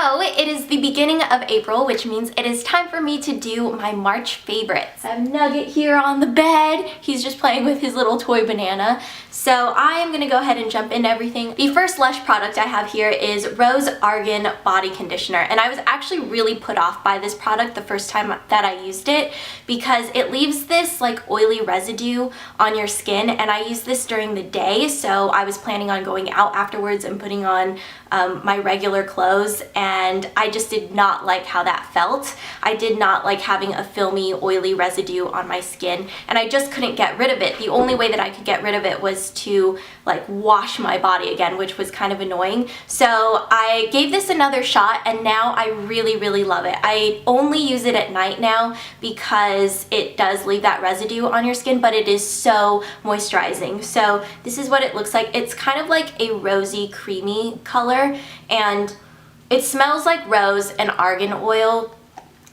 So it is the beginning of April, which means it is time for me to do my March favorites. I have Nugget here on the bed. He's just playing with his little toy banana. So I am gonna go ahead and jump into everything. The first Lush product I have here is Rose Argan Body Conditioner. And I was actually really put off by this product the first time that I used it because it leaves this like oily residue on your skin, and I use this during the day, so I was planning on going out afterwards and putting on my regular clothes, and I just did not like how that felt. I did not like having a filmy, oily residue on my skin, and I just couldn't get rid of it. The only way that I could get rid of it was to like wash my body again, which was kind of annoying. So I gave this another shot, and now I really love it. I only use it at night now because it does leave that residue on your skin, but it is so moisturizing. So this is what it looks like. It's kind of like a rosy, creamy color, and it smells like rose and argan oil.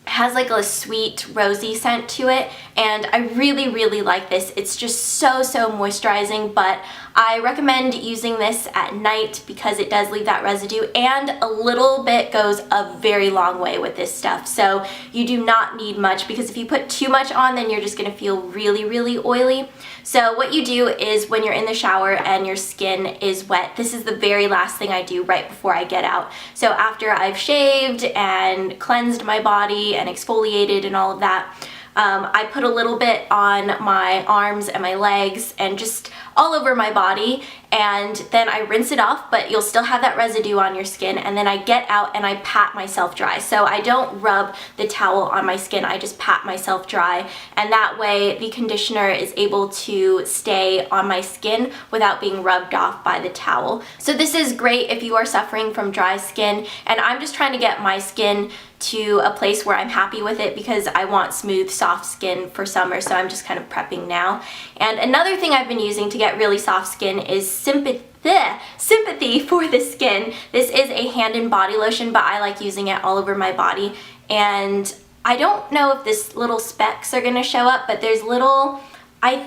It has like a sweet rosy scent to it, and I really like this. It's just so moisturizing, but I recommend using this at night because it does leave that residue, and a little bit goes a very long way with this stuff. So you do not need much, because if you put too much on, then you're just gonna feel really oily. So what you do is when you're in the shower and your skin is wet, this is the very last thing I do right before I get out. So after I've shaved and cleansed my body and exfoliated and all of that, I put a little bit on my arms and my legs and just all over my body, and then I rinse it off, but you'll still have that residue on your skin, and then I get out and I pat myself dry. So I don't rub the towel on my skin, I just pat myself dry, and that way the conditioner is able to stay on my skin without being rubbed off by the towel. So this is great if you are suffering from dry skin, and I'm just trying to get my skin to a place where I'm happy with it because I want smooth, soft skin for summer, so I'm just kind of prepping now. And another thing I've been using to get really soft skin is Sympathy for the skin. This is a hand and body lotion, but I like using it all over my body. And I don't know if this little specks are gonna show up, but there's little, I'm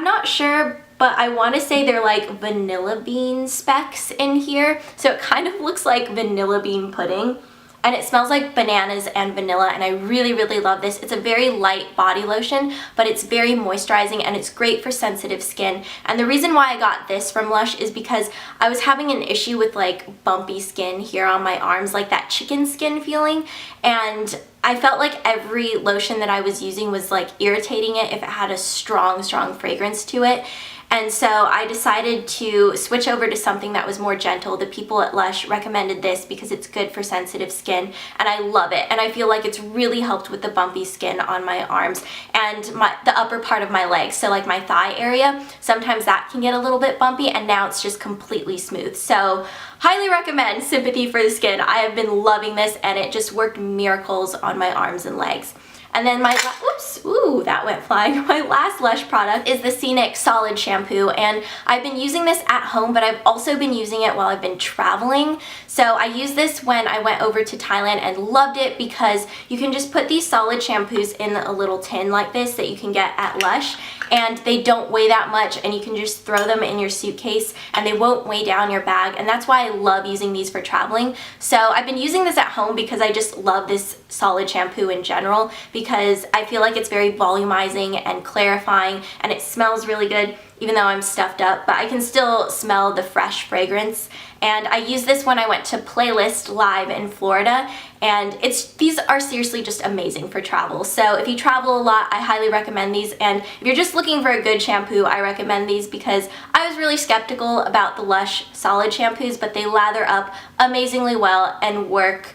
not sure, but I want to say they're like vanilla bean specks in here. So it kind of looks like vanilla bean pudding, and it smells like bananas and vanilla, and I really love this. It's a very light body lotion, but it's very moisturizing, and it's great for sensitive skin. And the reason why I got this from Lush is because I was having an issue with like bumpy skin here on my arms, like that chicken skin feeling, and I felt like every lotion that I was using was like irritating it if it had a strong fragrance to it. And so I decided to switch over to something that was more gentle. The people at Lush recommended this because it's good for sensitive skin, and I love it. And I feel like it's really helped with the bumpy skin on my arms and the upper part of my legs. So like my thigh area, sometimes that can get a little bit bumpy, and now it's just completely smooth. So highly recommend Sympathy for the skin. I have been loving this, and it just worked miracles on my arms and legs. And then my, that went flying. My last Lush product is the Scenic Solid Shampoo, and I've been using this at home, but I've also been using it while I've been traveling. So I used this when I went over to Thailand and loved it because you can just put these solid shampoos in a little tin like this that you can get at Lush, and they don't weigh that much, and you can just throw them in your suitcase and they won't weigh down your bag, and that's why I love using these for traveling. So I've been using this at home because I just love this solid shampoo in general, because I feel like it's very volumizing and clarifying, and it smells really good even though I'm stuffed up, but I can still smell the fresh fragrance. And I used this when I went to Playlist Live in Florida, and these are seriously just amazing for travel. So if you travel a lot, I highly recommend these, and if you're just looking for a good shampoo, I recommend these because I was really skeptical about the Lush solid shampoos, but they lather up amazingly well and work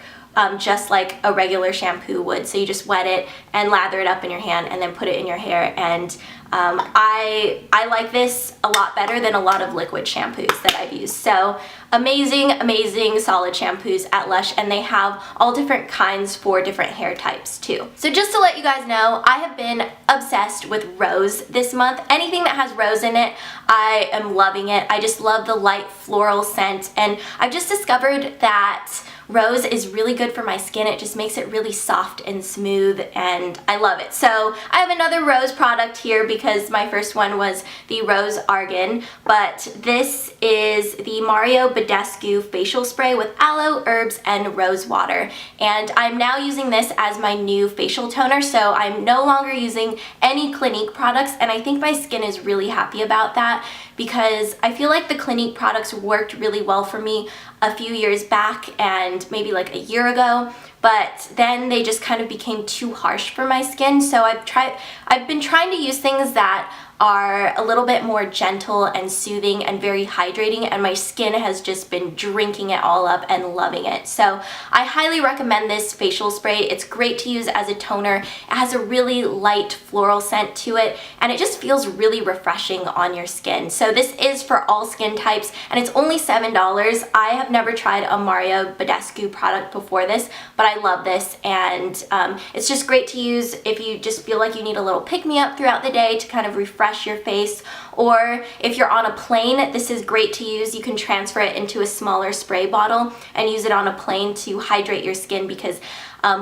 just like a regular shampoo would. So you just wet it and lather it up in your hand and then put it in your hair, and I like this a lot better than a lot of liquid shampoos that I've used. So amazing solid shampoos at Lush, and they have all different kinds for different hair types too. So just to let you guys know, I have been obsessed with rose this month. Anything that has rose in it, I am loving it. I just love the light floral scent, and I've just discovered that rose is really good for my skin. It just makes it really soft and smooth, and I love it. So I have another rose product here because my first one was the Rose Argan, but this is the Mario Badescu facial spray with aloe, herbs, and rose water. And I'm now using this as my new facial toner, so I'm no longer using any Clinique products, and I think my skin is really happy about that because I feel like the Clinique products worked really well for me a few years back and maybe like a year ago, but then they just kind of became too harsh for my skin. So I've been trying to use things that are a little bit more gentle and soothing and very hydrating, and my skin has just been drinking it all up and loving it. So I highly recommend this facial spray. It's great to use as a toner. It has a really light floral scent to it, and it just feels really refreshing on your skin. So this is for all skin types, and it's only $7. I have never tried a Mario Badescu product before this, but I love this, and it's just great to use if you just feel like you need a little pick-me-up throughout the day to kind of refresh your face, or if you're on a plane, this is great to use. You can transfer it into a smaller spray bottle and use it on a plane to hydrate your skin because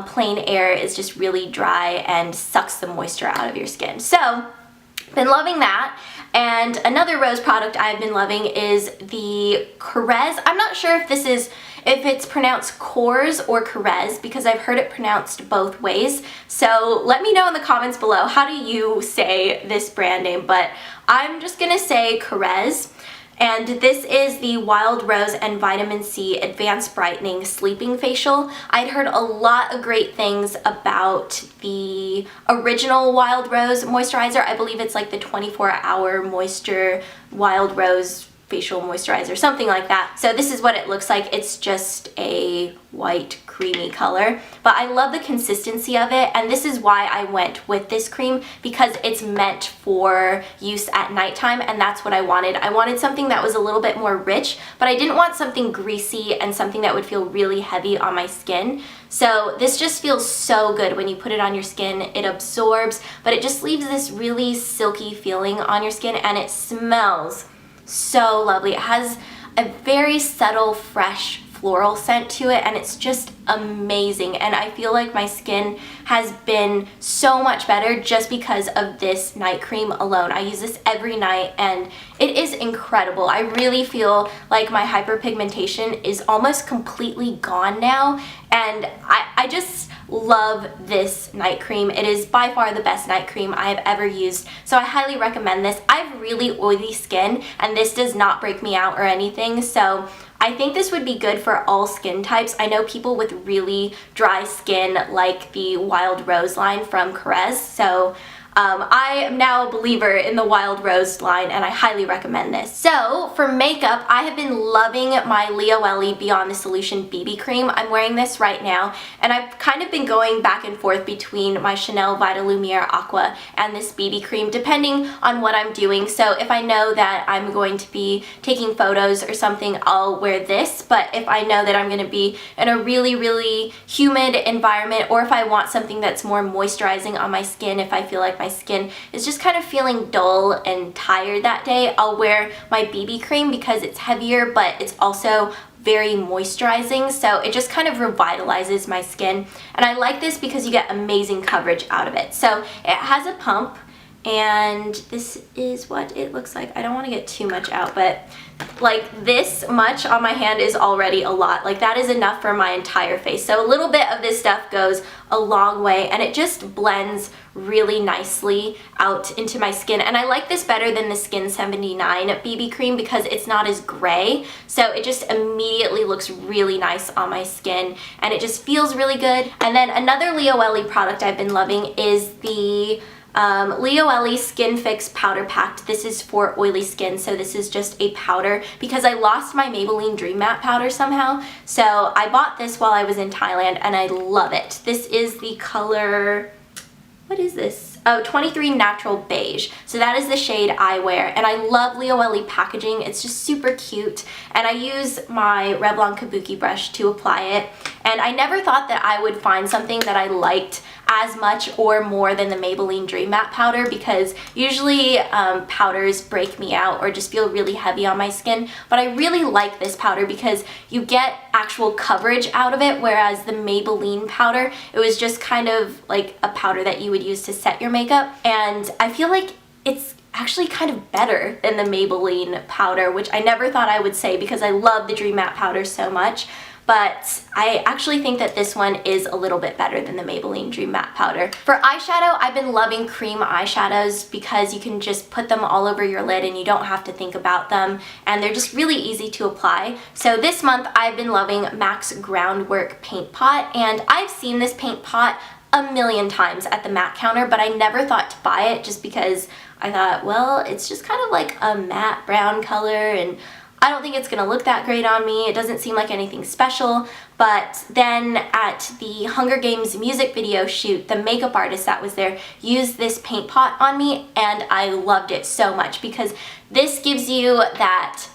plane air is just really dry and sucks the moisture out of your skin. So, been loving that. And another rose product I've been loving is the Korres. I'm not sure if it's pronounced Korres or Korres because I've heard it pronounced both ways. So let me know in the comments below, how do you say this brand name? But I'm just gonna say Korres. And this is the Wild Rose and Vitamin C Advanced Brightening Sleeping Facial. I'd heard a lot of great things about the original Wild Rose moisturizer. I believe it's like the 24-hour moisture Wild Rose facial moisturizer, something like that. So this is what it looks like. It's just a white creamy color, but I love the consistency of it, and this is why I went with this cream, because it's meant for use at nighttime, and that's what I wanted. I wanted something that was a little bit more rich, but I didn't want something greasy and something that would feel really heavy on my skin. So this just feels so good when you put it on your skin. It absorbs, but it just leaves this really silky feeling on your skin, and it smells so lovely. It has a very subtle, fresh floral scent to it, and it's just amazing. And I feel like my skin has been so much better just because of this night cream alone. I use this every night, and it is incredible. I really feel like my hyperpigmentation is almost completely gone now, and I just love this night cream. It is by far the best night cream I have ever used, so I highly recommend this. I have really oily skin, and this does not break me out or anything, so I think this would be good for all skin types. I know people with really dry skin like the Wild Rose line from Korres, so I am now a believer in the Wild Rose line, and I highly recommend this. So for makeup, I have been loving my Lioele Beyond the Solution BB Cream. I'm wearing this right now, and I've kind of been going back and forth between my Chanel Vitalumiere Aqua and this BB Cream, depending on what I'm doing. So if I know that I'm going to be taking photos or something, I'll wear this, but if I know that I'm going to be in a really, really humid environment, or if I want something that's more moisturizing on my skin, if I feel like my skin is just kind of feeling dull and tired that day, I'll wear my BB cream because it's heavier, but it's also very moisturizing, so it just kind of revitalizes my skin. And I like this because you get amazing coverage out of it. So it has a pump, and this is what it looks like. I don't want to get too much out, but like this much on my hand is already a lot. Like that is enough for my entire face. So a little bit of this stuff goes a long way, and it just blends really nicely out into my skin. And I like this better than the Skin 79 BB cream because it's not as gray, so it just immediately looks really nice on my skin, and it just feels really good. And then another Lioele product I've been loving is the Lioele Skin Fix Powder Pact. This is for oily skin, so this is just a powder because I lost my Maybelline Dream Matte powder somehow. So I bought this while I was in Thailand, and I love it. This is the color, what is this? Oh, 23 Natural Beige. So that is the shade I wear, and I love Lioele packaging. It's just super cute, and I use my Revlon Kabuki brush to apply it. and I never thought that I would find something that I liked as much or more than the Maybelline Dream Matte Powder, because usually powders break me out or just feel really heavy on my skin, but I really like this powder because you get actual coverage out of it, whereas the Maybelline powder, it was just kind of like a powder that you would use to set your makeup, and I feel like it's actually kind of better than the Maybelline powder, which I never thought I would say because I love the Dream Matte Powder so much. But I actually think that this one is a little bit better than the Maybelline Dream Matte Powder. For eyeshadow, I've been loving cream eyeshadows because you can just put them all over your lid and you don't have to think about them, and they're just really easy to apply. So this month I've been loving MAC's Groundwork Paint Pot, and I've seen this paint pot a million times at the MAC counter, but I never thought to buy it just because I thought, well, it's just kind of like a matte brown color and I don't think it's gonna look that great on me. It doesn't seem like anything special. But then at the Hunger Games music video shoot, the makeup artist that was there used this paint pot on me, and I loved it so much because this gives you that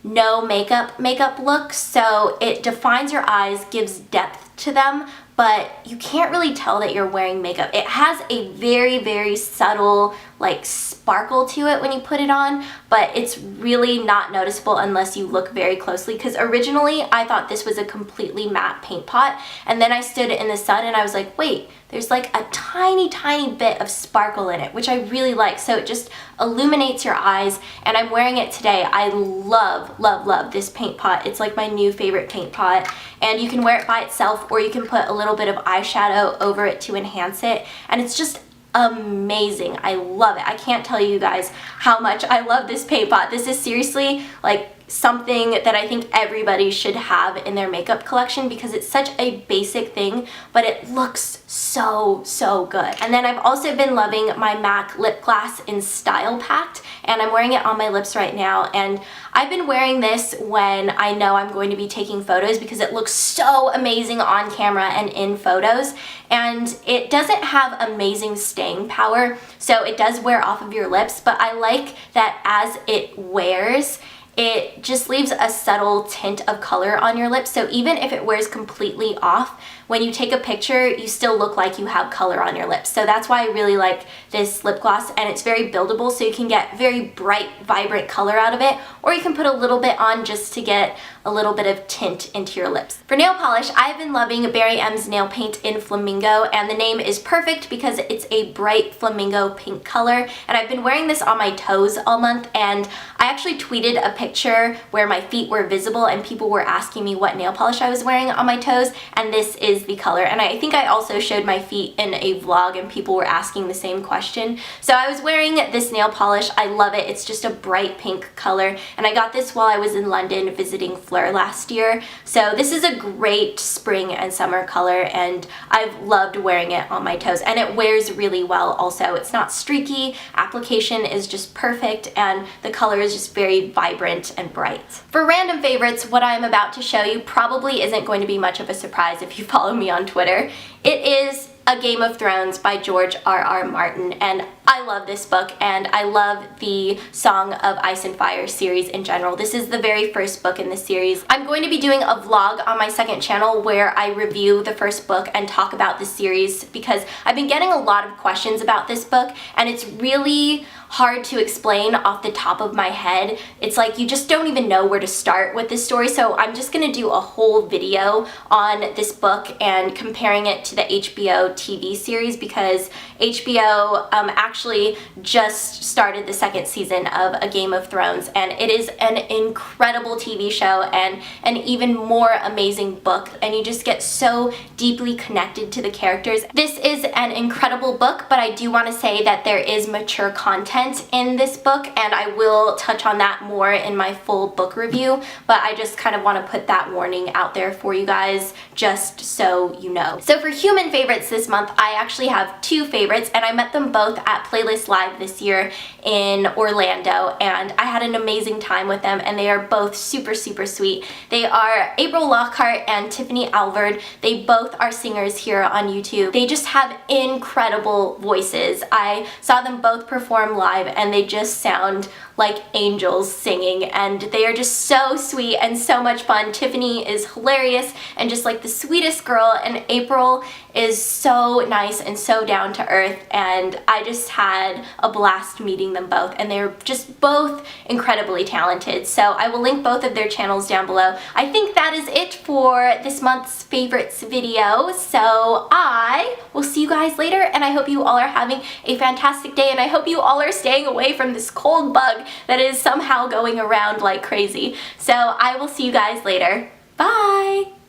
no makeup look. So it defines your eyes, gives depth to them, but you can't really tell that you're wearing makeup. It has a very, very subtle like sparkle to it when you put it on, but it's really not noticeable unless you look very closely, because originally I thought this was a completely matte paint pot, and then I stood in the sun and I was like, wait, there's like a tiny, tiny bit of sparkle in it, which I really like. So it just illuminates your eyes, and I'm wearing it today. I love, love, love this paint pot. It's like my new favorite paint pot, and you can wear it by itself or you can put a little bit of eyeshadow over it to enhance it, and it's just amazing. I love it. I can't tell you guys how much I love this paint pot. This is seriously like something that I think everybody should have in their makeup collection because it's such a basic thing, but it looks so, so good. And then I've also been loving my MAC lip gloss in Style Pact, and I'm wearing it on my lips right now, and I've been wearing this when I know I'm going to be taking photos because it looks so amazing on camera and in photos, and it doesn't have amazing staying power, so it does wear off of your lips, but I like that as it wears, it just leaves a subtle tint of color on your lips. So even if it wears completely off, when you take a picture, you still look like you have color on your lips. So that's why I really like this lip gloss, and it's very buildable, so you can get very bright, vibrant color out of it, or you can put a little bit on just to get a little bit of tint into your lips. For nail polish, I've been loving Barry M's nail paint in Flamingo, and the name is perfect because it's a bright flamingo pink color, and I've been wearing this on my toes all month, and I actually tweeted a picture where my feet were visible and people were asking me what nail polish I was wearing on my toes, and this is the color. And I think I also showed my feet in a vlog and people were asking the same question. So I was wearing this nail polish. I love it. It's just a bright pink color, and I got this while I was in London visiting Fleur last year. So this is a great spring and summer color, and I've loved wearing it on my toes, and it wears really well also. It's not streaky, application is just perfect, and the color is just very vibrant and bright. For random favorites, what I'm about to show you probably isn't going to be much of a surprise if you follow me on Twitter. It is A Game of Thrones by George R.R. Martin, and I love this book, and I love the Song of Ice and Fire series in general. This is the very first book in the series. I'm going to be doing a vlog on my second channel where I review the first book and talk about the series because I've been getting a lot of questions about this book, and it's really hard to explain off the top of my head. It's like you just don't even know where to start with this story, so I'm just gonna do a whole video on this book and comparing it to the HBO TV series because HBO actually just started the second season of A Game of Thrones, and it is an incredible TV show and an even more amazing book, and you just get so deeply connected to the characters. This is an incredible book, but I do want to say that there is mature content in this book, and I will touch on that more in my full book review, but I just kind of want to put that warning out there for you guys just so you know. So for human favorites this month, I actually have two favorites, and I met them both at Playlist Live this year in Orlando, and I had an amazing time with them, and they are both super, super sweet. They are April Lockhart and Tiffany Alvord. They both are singers here on YouTube. They just have incredible voices. I saw them both perform live, and they just sound like angels singing, and they are just so sweet and so much fun. Tiffany is hilarious and just like the sweetest girl, and April is so nice and so down to earth, and I just had a blast meeting them both, and they're just both incredibly talented. So I will link both of their channels down below. I think that is it for this month's favorites video, so I will see you guys later, and I hope you all are having a fantastic day, and I hope you all are staying away from this cold bug that is somehow going around like crazy. So I will see you guys later. Bye!